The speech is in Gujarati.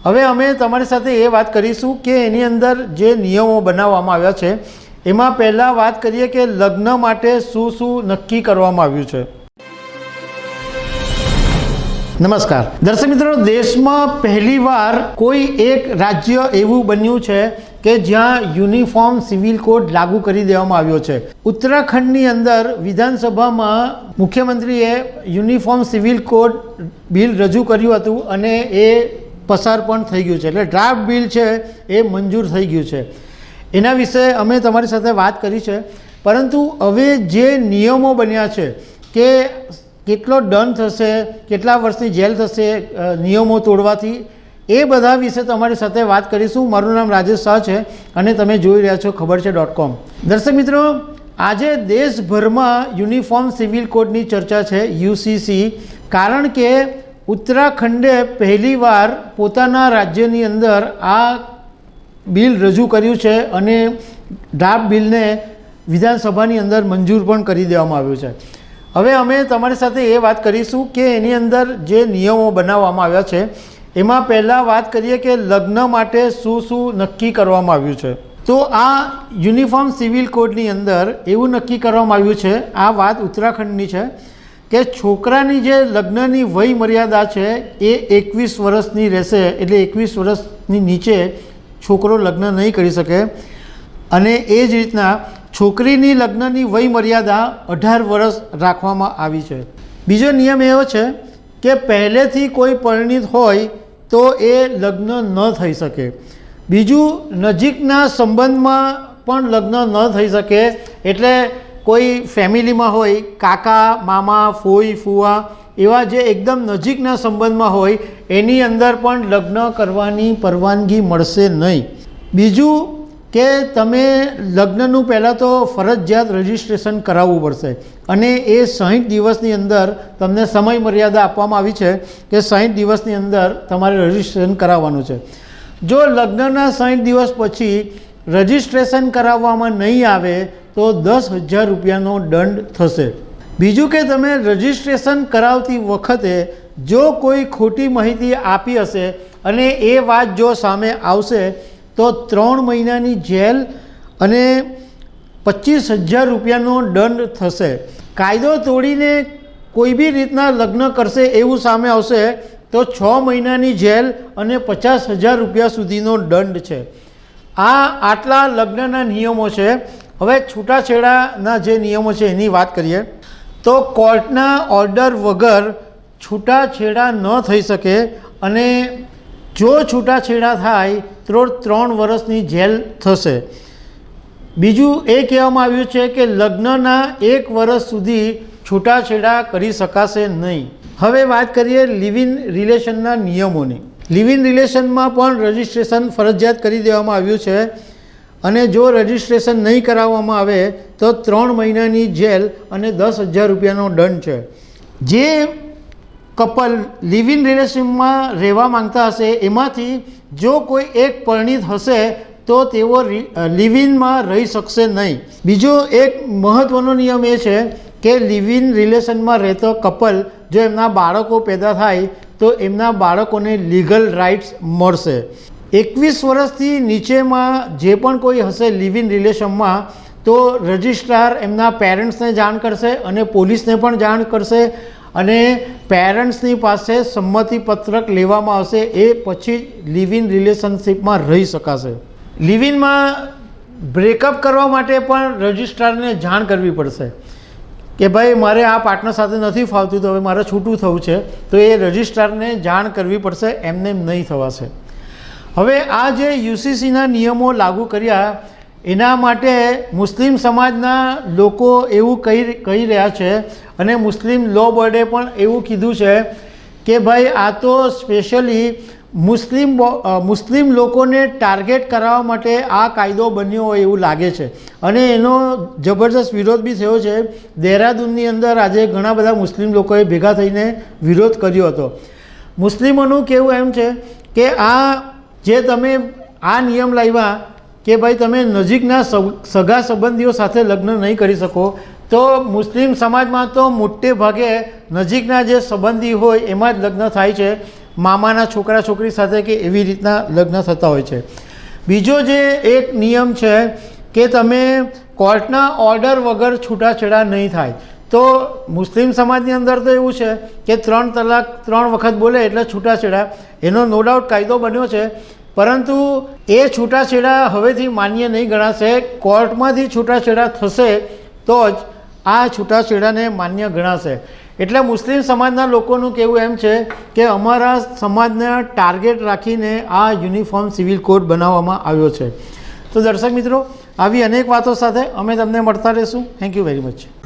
હવે અમે તમારી સાથે એ વાત કરીશું કે એની અંદર જે નિયમો બનાવવામાં આવ્યા છે એમાં પહેલાં વાત કરીએ કે લગ્ન માટે શું શું નક્કી કરવામાં આવ્યું છે। નમસ્કાર દર્શક મિત્રો, દેશમાં પહેલીવાર કોઈ એક રાજ્ય એવું બન્યું છે કે જ્યાં યુનિફોર્મ સિવિલ કોડ લાગુ કરી દેવામાં આવ્યો છે। ઉત્તરાખંડની અંદર વિધાનસભામાં મુખ્યમંત્રીએ યુનિફોર્મ સિવિલ કોડ બિલ રજૂ કર્યું હતું અને એ પસાર પણ થઈ ગયું છે, એટલે ડ્રાફ્ટ બિલ છે એ મંજૂર થઈ ગયું છે। એના વિશે અમે તમારી સાથે વાત કરી છે, પરંતુ હવે જે નિયમો બન્યા છે કે કેટલો દંડ થશે, કેટલા વર્ષની જેલ થશે નિયમો તોડવાથી, એ બધા વિશે તમારી સાથે વાત કરીશું। મારું નામ રાજેશ શાહ છે અને તમે જોઈ રહ્યા છો ખબર છે.com। દર્શક મિત્રો, આજે દેશભરમાં યુનિફોર્મ સિવિલ કોડની ચર્ચા છે યુસીસી, કારણ કે ઉત્તરાખંડે પહેલીવાર પોતાના રાજ્યની અંદર આ બિલ રજૂ કર્યું છે અને ડ્રાફ્ટ બિલને વિધાનસભાની અંદર મંજૂર પણ કરી દેવામાં આવ્યું છે। હવે અમે તમારી સાથે એ વાત કરીશું કે એની અંદર જે નિયમો બનાવવામાં આવ્યા છે એમાં પહેલાં વાત કરીએ કે લગ્ન માટે શું શું નક્કી કરવામાં આવ્યું છે। તો આ યુનિફોર્મ સિવિલ કોડની અંદર એવું નક્કી કરવામાં આવ્યું છે, આ વાત ઉત્તરાખંડની છે, કે છોકરાની જે લગ્નની વય મર્યાદા છે એ 21 વર્ષની રહેશે, એટલે 21 વર્ષની નીચે છોકરો લગ્ન નહીં કરી શકે, અને એ જ રીતના છોકરીની લગ્નની વય મર્યાદા 18 વર્ષ રાખવામાં આવી છે। બીજો નિયમ એવો છે કે પહેલેથી કોઈ પરિણીત હોય તો એ લગ્ન ન થઈ શકે। બીજું, નજીકના સંબંધમાં પણ લગ્ન ન થઈ શકે, એટલે કોઈ ફેમિલીમાં હોય, કાકા મામા ફોઈ ફુવા એવા જે એકદમ નજીકના સંબંધમાં હોય એની અંદર પણ લગ્ન કરવાની પરવાનગી મળશે નહીં। બીજું કે તમે લગ્નનું પહેલાં તો ફરજિયાત રજિસ્ટ્રેશન કરાવવું પડશે, અને એ 60 દિવસની અંદર તમને સમય મર્યાદા આપવામાં આવી છે કે 60 દિવસની અંદર તમારે રજિસ્ટ્રેશન કરાવવાનું છે। જો લગ્નના 60 દિવસ પછી રજિસ્ટ્રેશન કરાવવામાં નહીં આવે તો 10,000 રૂપિયાનો દંડ થશે। બીજું કે તમે રજિસ્ટ્રેશન કરાવતી વખતે જો કોઈ ખોટી માહિતી આપી હશે અને એ વાત જો સામે આવશે તો 3 મહિનાની જેલ અને 25,000 રૂપિયાનો દંડ થશે। કાયદો તોડીને કોઈ બી રીતના લગ્ન કરશે એવું સામે આવશે તો 6 મહિનાની જેલ અને 50,000 રૂપિયા સુધીનો દંડ છે। આટલા લગ્નના નિયમો છે। હવે છૂટાછેડાના જે નિયમો છે એની વાત કરીએ તો કોર્ટના ઓર્ડર વગર છૂટાછેડા ન થઈ શકે, અને જો છૂટાછેડા થાય તો 3 વર્ષની જેલ થશે। બીજું એ કહેવામાં આવ્યું છે કે લગ્નના 1 વર્ષ સુધી છૂટાછેડા કરી શકાશે નહીં। હવે વાત કરીએ લિવ ઇન રિલેશનના નિયમોની। લિવ ઇન રિલેશનમાં પણ રજિસ્ટ્રેશન ફરજિયાત કરી દેવામાં આવ્યું છે, અને જો રજિસ્ટ્રેશન નહીં કરાવવામાં આવે તો 3 મહિનાની જેલ અને 10,000 રૂપિયાનો દંડ છે। જે કપલ લિવ ઇન રિલેશનમાં રહેવા માંગતા હશે એમાંથી જો કોઈ એક પરિણીત હશે તો તેઓ લિવ ઇનમાં રહી શકશે નહીં। બીજો એક મહત્ત્વનો નિયમ એ છે કે લિવ ઇન રિલેશનમાં રહેતો કપલ જો એમના બાળકો પેદા થાય તો એમના બાળકોને લીગલ રાઇટ્સ મળશે। 21 વર્ષથી નીચેમાં જે પણ કોઈ હશે લિવ ઇન રિલેશનમાં તો રજિસ્ટ્રાર એમના પેરેન્ટ્સને જાણ કરશે અને પોલીસને પણ જાણ કરશે, અને પેરેન્ટ્સની પાસે સંમતિપત્રક લેવામાં આવશે, એ પછી લિવ ઇન રિલેશનશીપમાં રહી શકાશે। લિવ ઇનમાં બ્રેકઅપ કરવા માટે પણ રજિસ્ટ્રારને જાણ કરવી પડશે કે ભાઈ મારે આ પાર્ટનર સાથે નથી ફાવતું, તો હવે મારે છૂટું થવું છે, તો એ રજિસ્ટ્રારને જાણ કરવી પડશે, એમને નહીં થવાશે। હવે આ જે યુસીસીના નિયમો લાગુ કર્યા એના માટે મુસ્લિમ સમાજના લોકો એવું કહી રહ્યા છે, અને મુસ્લિમ લો બોર્ડે પણ એવું કીધું છે કે ભાઈ આ તો સ્પેશિયલી મુસ્લિમ લોકોને ટાર્ગેટ કરાવવા માટે આ કાયદો બન્યો હોય એવું લાગે છે, અને એનો જબરદસ્ત વિરોધ બી થયો છે। દહેરાદૂનની અંદર આજે ઘણા બધા મુસ્લિમ લોકોએ ભેગા થઈને વિરોધ કર્યો હતો। મુસ્લિમોનું કહેવું એમ છે કે આ જે તમે આ નિયમ લાવ્યા કે ભાઈ તમે નજીકના સગા સંબંધીઓ સાથે લગ્ન નહીં કરી શકો, તો મુસ્લિમ સમાજમાં તો મોટે ભાગે નજીકના જે સંબંધી હોય એમાં જ લગ્ન થાય છે, મામાના છોકરા છોકરી સાથે કે એવી રીતના લગ્ન થતા હોય છે. બીજો જે એક નિયમ છે કે તમે કોર્ટના ઓર્ડર વગર છૂટાછેડા નહીં થાય. તો મુસ્લિમ સમાજની અંદર તો એવું છે કે 3 તલાક 3 વખત બોલે એટલે છૂટાછેડા, એનો નો ડાઉટ કાયદો બન્યો છે, પરંતુ એ છૂટાછેડા હવેથી માન્ય નહીં ગણાશે. કોર્ટમાંથી છૂટાછેડા થશે તો જ આ છૂટાછેડાને માન્ય ગણાશે. એટલે મુસ્લિમ સમાજના લોકોનું કહેવું એમ છે કે અમારા સમાજને ટાર્ગેટ રાખીને આ યુનિફોર્મ સિવિલ કોડ બનાવવામાં આવ્યો છે. તો દર્શક મિત્રો, આવી અનેક વાતો સાથે અમે તમને મળતા રહીશું. Thank you very much.